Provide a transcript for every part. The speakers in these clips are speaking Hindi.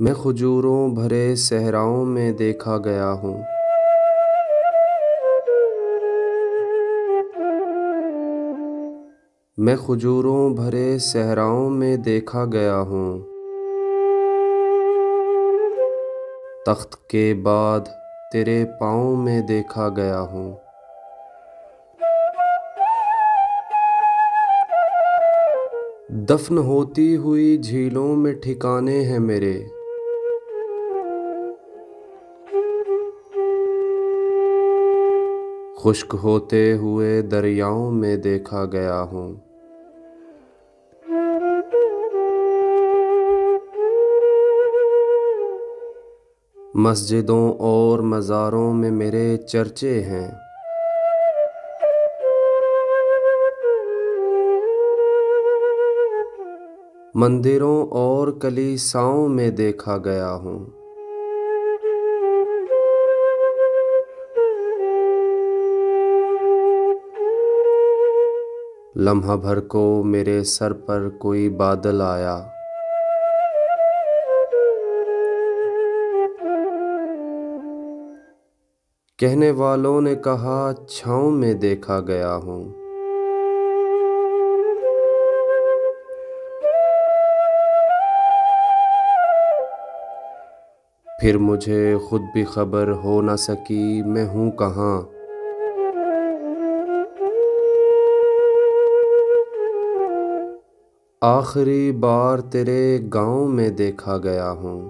मैं खजूरों भरे सहराओं में देखा गया हूँ। मैं खजूरों भरे सहराओं में देखा गया हूँ। तख्त के बाद तेरे पाँव में देखा गया हूँ। दफन होती हुई झीलों में ठिकाने हैं मेरे। खुश्क होते हुए दरियाओं में देखा गया हूँ। मस्जिदों और मज़ारों में मेरे चर्चे हैं। मंदिरों और कलीसियाओं में देखा गया हूँ। लम्हा भर को मेरे सर पर कोई बादल आया। कहने वालों ने कहा छाँव में देखा गया हूँ। फिर मुझे खुद भी खबर हो न सकी मैं हूँ कहाँ। आखिरी बार तेरे गाँव में देखा गया हूँ।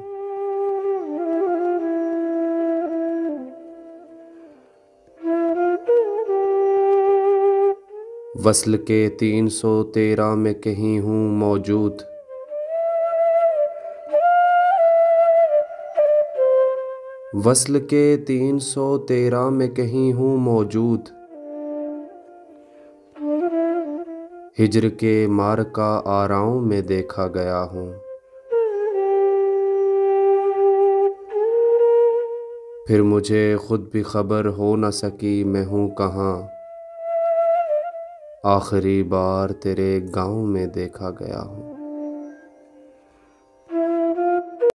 वस्ल के 313 में कहीं हूँ मौजूद। वस्ल के 313 में कहीं हूँ मौजूद। हिज्र के मारका आराओं में देखा गया हूँ। फिर मुझे खुद भी खबर हो न सकी मैं हूँ कहाँ। आखिरी बार तेरे गाँव में देखा गया हूँ।